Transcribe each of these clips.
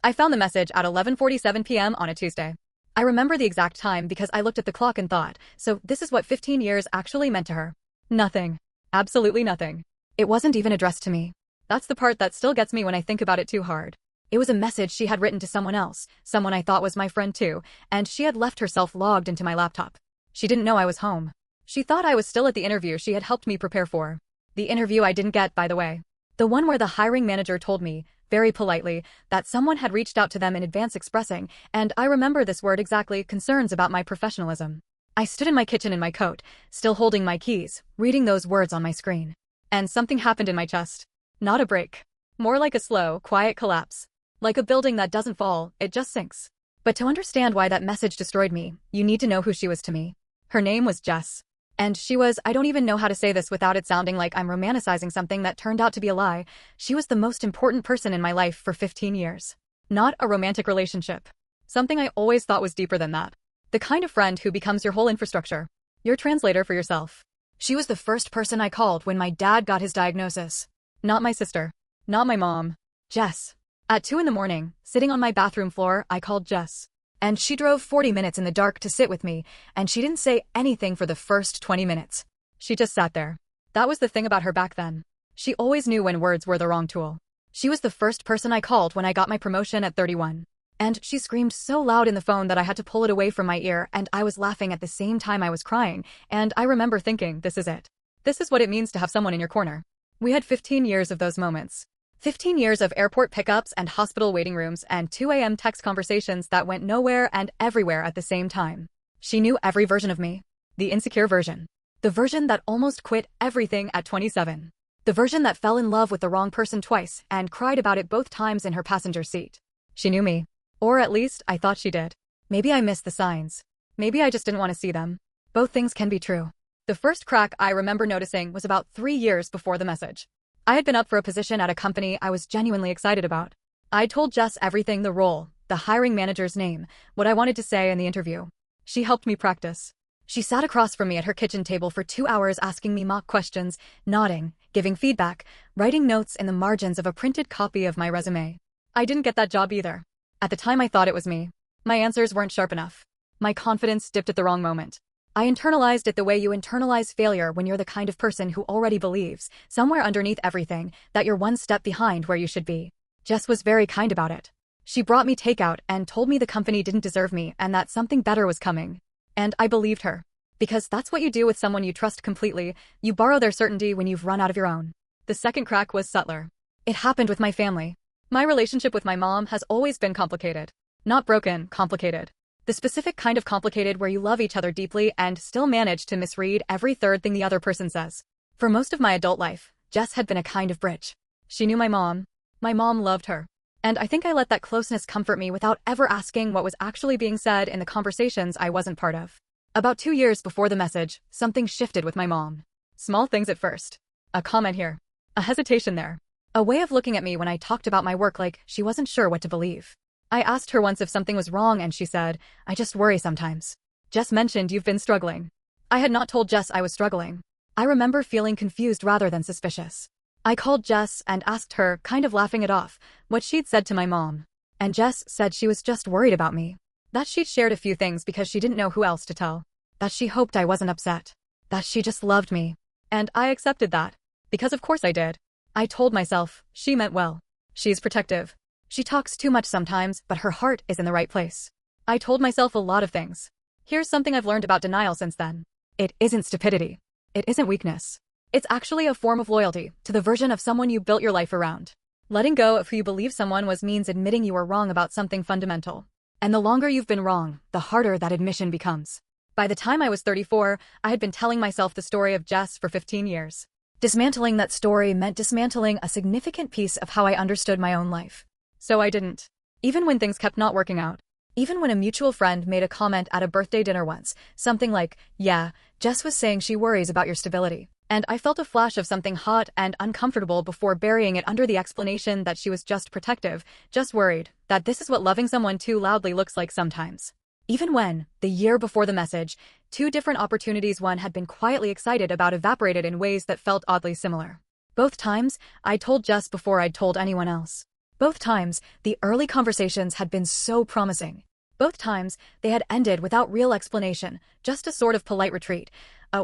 I found the message at 11:47 p.m. on a Tuesday. I remember the exact time because I looked at the clock and thought, so this is what 15 years actually meant to her. Nothing. Absolutely nothing. It wasn't even addressed to me. That's the part that still gets me when I think about it too hard. It was a message she had written to someone else, someone I thought was my friend too, and she had left herself logged into my laptop. She didn't know I was home. She thought I was still at the interview she had helped me prepare for. The interview I didn't get, by the way. The one where the hiring manager told me, very politely, that someone had reached out to them in advance expressing, and I remember this word exactly, concerns about my professionalism. I stood in my kitchen in my coat, still holding my keys, reading those words on my screen. And something happened in my chest. Not a break. More like a slow, quiet collapse. Like a building that doesn't fall, it just sinks. But to understand why that message destroyed me, you need to know who she was to me. Her name was Jess. And she was, I don't even know how to say this without it sounding like I'm romanticizing something that turned out to be a lie, she was the most important person in my life for 15 years. Not a romantic relationship. Something I always thought was deeper than that. The kind of friend who becomes your whole infrastructure. Your translator for yourself. She was the first person I called when my dad got his diagnosis. Not my sister. Not my mom. Jess. At 2 in the morning, sitting on my bathroom floor, I called Jess. And she drove 40 minutes in the dark to sit with me, and she didn't say anything for the first 20 minutes. She just sat there. That was the thing about her back then. She always knew when words were the wrong tool. She was the first person I called when I got my promotion at 31. And she screamed so loud in the phone that I had to pull it away from my ear, and I was laughing at the same time I was crying, and I remember thinking, this is it. This is what it means to have someone in your corner. We had 15 years of those moments. 15 years of airport pickups and hospital waiting rooms and 2 a.m. text conversations that went nowhere and everywhere at the same time. She knew every version of me. The insecure version. The version that almost quit everything at 27. The version that fell in love with the wrong person twice and cried about it both times in her passenger seat. She knew me. Or at least, I thought she did. Maybe I missed the signs. Maybe I just didn't want to see them. Both things can be true. The first crack I remember noticing was about 3 years before the message. I had been up for a position at a company I was genuinely excited about. I told Jess everything, the role, the hiring manager's name, what I wanted to say in the interview. She helped me practice. She sat across from me at her kitchen table for 2 hours asking me mock questions, nodding, giving feedback, writing notes in the margins of a printed copy of my resume. I didn't get that job either. At the time I thought it was me. My answers weren't sharp enough. My confidence dipped at the wrong moment. I internalized it the way you internalize failure when you're the kind of person who already believes, somewhere underneath everything, that you're one step behind where you should be. Jess was very kind about it. She brought me takeout and told me the company didn't deserve me and that something better was coming. And I believed her. Because that's what you do with someone you trust completely, you borrow their certainty when you've run out of your own. The second crack was subtler. It happened with my family. My relationship with my mom has always been complicated. Not broken, complicated. The specific kind of complicated where you love each other deeply and still manage to misread every third thing the other person says. For most of my adult life, Jess had been a kind of bridge. She knew my mom. My mom loved her. And I think I let that closeness comfort me without ever asking what was actually being said in the conversations I wasn't part of. About 2 years before the message, something shifted with my mom. Small things at first. A comment here. A hesitation there. A way of looking at me when I talked about my work like she wasn't sure what to believe. I asked her once if something was wrong and she said, I just worry sometimes. Jess mentioned you've been struggling. I had not told Jess I was struggling. I remember feeling confused rather than suspicious. I called Jess and asked her, kind of laughing it off, what she'd said to my mom. And Jess said she was just worried about me. That she'd shared a few things because she didn't know who else to tell. That she hoped I wasn't upset. That she just loved me. And I accepted that. Because of course I did. I told myself, she meant well. She's protective. She talks too much sometimes, but her heart is in the right place. I told myself a lot of things. Here's something I've learned about denial since then. It isn't stupidity. It isn't weakness. It's actually a form of loyalty to the version of someone you built your life around. Letting go of who you believe someone was means admitting you were wrong about something fundamental. And the longer you've been wrong, the harder that admission becomes. By the time I was 34, I had been telling myself the story of Jess for 15 years. Dismantling that story meant dismantling a significant piece of how I understood my own life. So I didn't. Even when things kept not working out. Even when a mutual friend made a comment at a birthday dinner once, something like, yeah, Jess was saying she worries about your stability. And I felt a flash of something hot and uncomfortable before burying it under the explanation that she was just protective, just worried, that this is what loving someone too loudly looks like sometimes. Even when, the year before the message, 2 different opportunities one had been quietly excited about evaporated in ways that felt oddly similar. Both times, I told Jess before I'd told anyone else. Both times, the early conversations had been so promising. Both times, they had ended without real explanation, just a sort of polite retreat.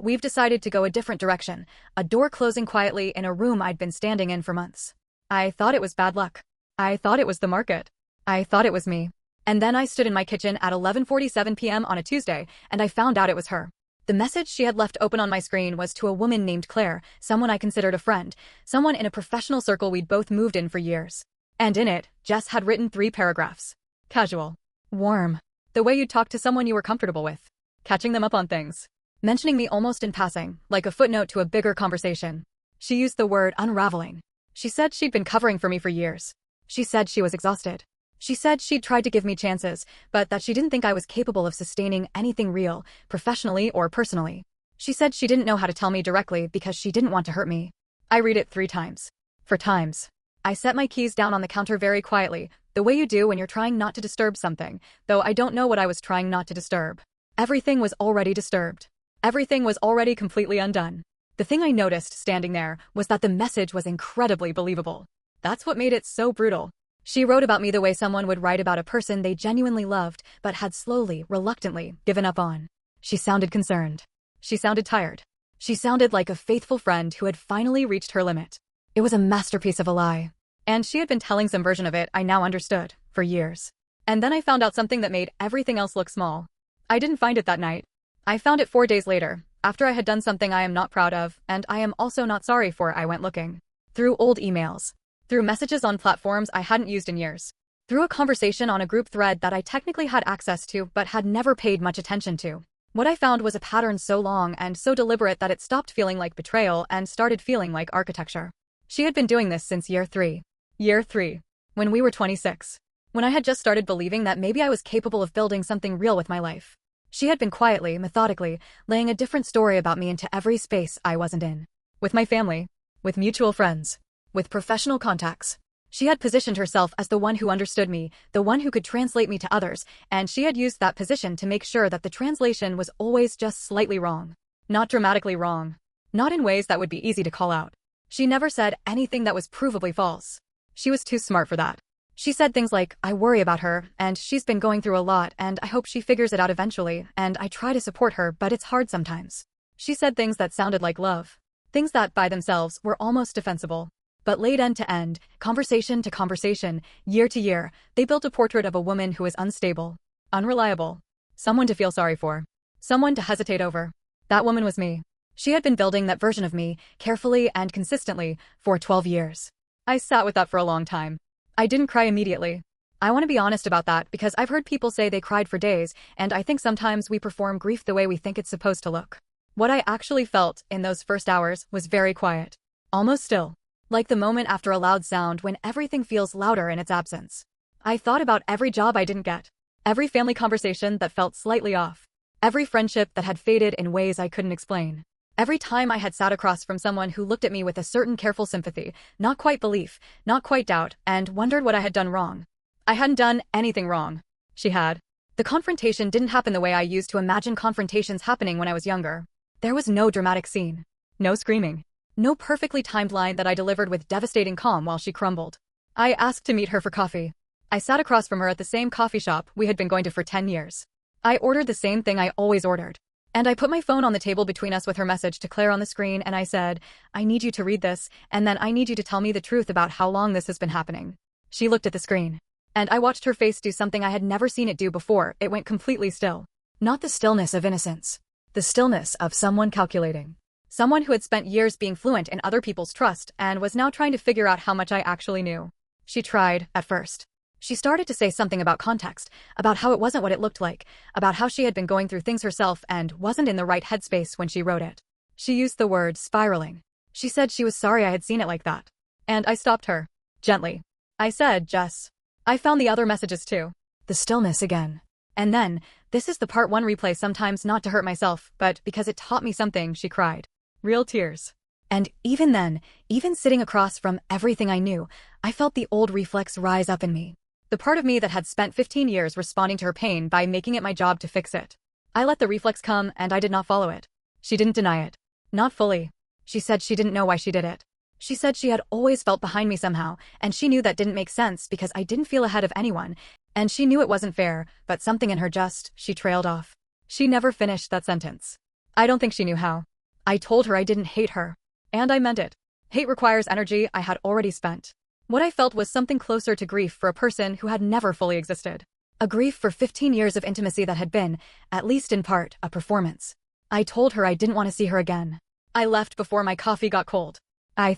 We've decided to go a different direction, a door closing quietly in a room I'd been standing in for months. I thought it was bad luck. I thought it was the market. I thought it was me. And then I stood in my kitchen at 11:47 p.m. on a Tuesday, and I found out it was her. The message she had left open on my screen was to a woman named Claire, someone I considered a friend, someone in a professional circle we'd both moved in for years. And in it, Jess had written 3 paragraphs. Casual. Warm. The way you'd talk to someone you were comfortable with. Catching them up on things. Mentioning me almost in passing, like a footnote to a bigger conversation. She used the word unraveling. She said she'd been covering for me for years. She said she was exhausted. She said she'd tried to give me chances, but that she didn't think I was capable of sustaining anything real, professionally or personally. She said she didn't know how to tell me directly because she didn't want to hurt me. I read it 3 times. 4 times. I set my keys down on the counter very quietly, the way you do when you're trying not to disturb something, though I don't know what I was trying not to disturb. Everything was already disturbed. Everything was already completely undone. The thing I noticed standing there was that the message was incredibly believable. That's what made it so brutal. She wrote about me the way someone would write about a person they genuinely loved, but had slowly, reluctantly, given up on. She sounded concerned. She sounded tired. She sounded like a faithful friend who had finally reached her limit. It was a masterpiece of a lie. And she had been telling some version of it I now understood, for years. And then I found out something that made everything else look small. I didn't find it that night. I found it 4 days later, after I had done something I am not proud of, and I am also not sorry for. I went looking. Through old emails. Through messages on platforms I hadn't used in years. Through a conversation on a group thread that I technically had access to but had never paid much attention to. What I found was a pattern so long and so deliberate that it stopped feeling like betrayal and started feeling like architecture. She had been doing this since year 3. Year 3. When we were 26. When I had just started believing that maybe I was capable of building something real with my life. She had been quietly, methodically, laying a different story about me into every space I wasn't in. With my family. With mutual friends. With professional contacts. She had positioned herself as the one who understood me, the one who could translate me to others, and she had used that position to make sure that the translation was always just slightly wrong. Not dramatically wrong. Not in ways that would be easy to call out. She never said anything that was provably false. She was too smart for that. She said things like, I worry about her, and she's been going through a lot, and I hope she figures it out eventually, and I try to support her, but it's hard sometimes. She said things that sounded like love. Things that, by themselves, were almost defensible. But laid end to end, conversation to conversation, year to year, they built a portrait of a woman who is unstable, unreliable, someone to feel sorry for, someone to hesitate over. That woman was me. She had been building that version of me, carefully and consistently, for 12 years. I sat with that for a long time. I didn't cry immediately. I want to be honest about that because I've heard people say they cried for days, and I think sometimes we perform grief the way we think it's supposed to look. What I actually felt in those first hours was very quiet. Almost still. Like the moment after a loud sound when everything feels louder in its absence. I thought about every job I didn't get. Every family conversation that felt slightly off. Every friendship that had faded in ways I couldn't explain. Every time I had sat across from someone who looked at me with a certain careful sympathy, not quite belief, not quite doubt, and wondered what I had done wrong. I hadn't done anything wrong. She had. The confrontation didn't happen the way I used to imagine confrontations happening when I was younger. There was no dramatic scene. No screaming. No perfectly timed line that I delivered with devastating calm while she crumbled. I asked to meet her for coffee. I sat across from her at the same coffee shop we had been going to for 10 years. I ordered the same thing I always ordered. And I put my phone on the table between us with her message to Claire on the screen, and I said, I need you to read this, and then I need you to tell me the truth about how long this has been happening. She looked at the screen. And I watched her face do something I had never seen it do before. It went completely still. Not the stillness of innocence. The stillness of someone calculating. Someone who had spent years being fluent in other people's trust and was now trying to figure out how much I actually knew. She tried, at first. She started to say something about context, about how it wasn't what it looked like, about how she had been going through things herself and wasn't in the right headspace when she wrote it. She used the word spiraling. She said she was sorry I had seen it like that. And I stopped her. Gently. I said, Jess. I found the other messages too. The stillness again. And then, this is the part 1 replay, sometimes not to hurt myself, but because it taught me something, she cried. Real tears. And even then, even sitting across from everything I knew, I felt the old reflex rise up in me. The part of me that had spent 15 years responding to her pain by making it my job to fix it. I let the reflex come and I did not follow it. She didn't deny it. Not fully. She said she didn't know why she did it. She said she had always felt behind me somehow, and she knew that didn't make sense because I didn't feel ahead of anyone, and she knew it wasn't fair, but something in her she trailed off. She never finished that sentence. I don't think she knew how. I told her I didn't hate her. And I meant it. Hate requires energy I had already spent. What I felt was something closer to grief for a person who had never fully existed. A grief for 15 years of intimacy that had been, at least in part, a performance. I told her I didn't want to see her again. I left before my coffee got cold. I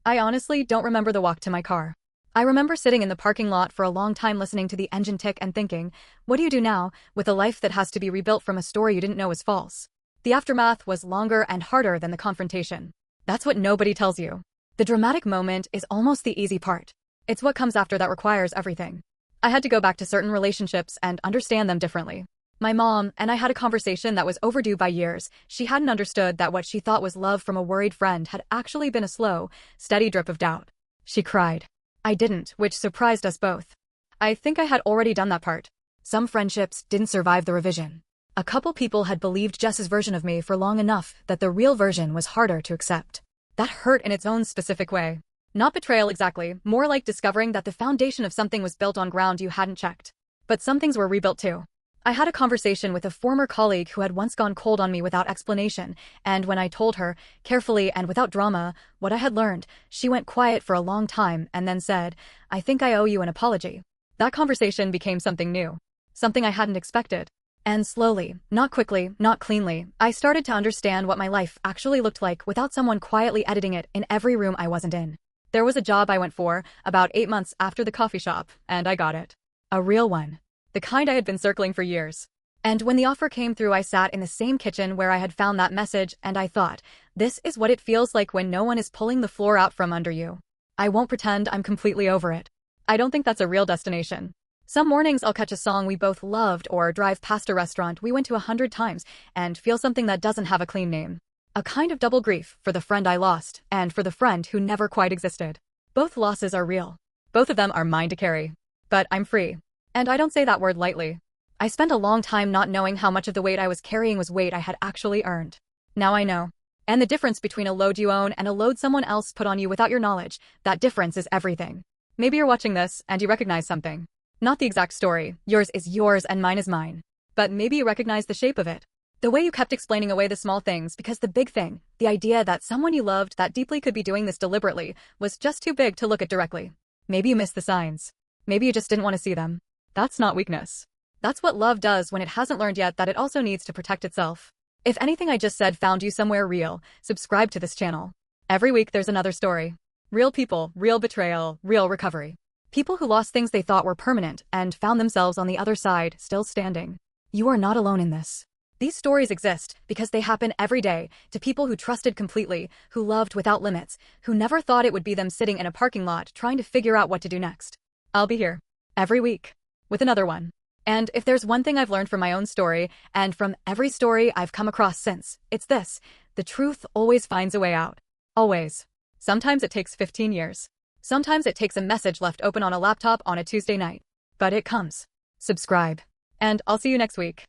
honestly don't remember the walk to my car. I remember sitting in the parking lot for a long time listening to the engine tick and thinking, what do you do now, with a life that has to be rebuilt from a story you didn't know was false? The aftermath was longer and harder than the confrontation. That's what nobody tells you. The dramatic moment is almost the easy part. It's what comes after that requires everything. I had to go back to certain relationships and understand them differently. My mom and I had a conversation that was overdue by years. She hadn't understood that what she thought was love from a worried friend had actually been a slow, steady drip of doubt. She cried. I didn't, which surprised us both. I think I had already done that part. Some friendships didn't survive the revision. A couple people had believed Jess's version of me for long enough that the real version was harder to accept. That hurt in its own specific way. Not betrayal exactly, more like discovering that the foundation of something was built on ground you hadn't checked. But some things were rebuilt too. I had a conversation with a former colleague who had once gone cold on me without explanation, and when I told her, carefully and without drama, what I had learned, she went quiet for a long time and then said, I think I owe you an apology. That conversation became something new. Something I hadn't expected. And slowly, not quickly, not cleanly, I started to understand what my life actually looked like without someone quietly editing it in every room I wasn't in. There was a job I went for, about 8 months after the coffee shop, and I got it. A real one. The kind I had been circling for years. And when the offer came through, I sat in the same kitchen where I had found that message, and I thought, this is what it feels like when no one is pulling the floor out from under you. I won't pretend I'm completely over it. I don't think that's a real destination. Some mornings I'll catch a song we both loved or drive past a restaurant we went to 100 times and feel something that doesn't have a clean name. A kind of double grief for the friend I lost and for the friend who never quite existed. Both losses are real. Both of them are mine to carry. But I'm free. And I don't say that word lightly. I spent a long time not knowing how much of the weight I was carrying was weight I had actually earned. Now I know. And the difference between a load you own and a load someone else put on you without your knowledge, that difference is everything. Maybe you're watching this and you recognize something. Not the exact story, yours is yours and mine is mine. But maybe you recognize the shape of it. The way you kept explaining away the small things because the big thing, the idea that someone you loved that deeply could be doing this deliberately, was just too big to look at directly. Maybe you missed the signs. Maybe you just didn't want to see them. That's not weakness. That's what love does when it hasn't learned yet that it also needs to protect itself. If anything I just said found you somewhere real, subscribe to this channel. Every week there's another story. Real people, real betrayal, real recovery. People who lost things they thought were permanent and found themselves on the other side, still standing. You are not alone in this. These stories exist because they happen every day to people who trusted completely, who loved without limits, who never thought it would be them sitting in a parking lot trying to figure out what to do next. I'll be here. Every week. With another one. And if there's one thing I've learned from my own story, and from every story I've come across since, it's this: the truth always finds a way out. Always. Sometimes it takes 15 years. Sometimes it takes a message left open on a laptop on a Tuesday night. But it comes. Subscribe. And I'll see you next week.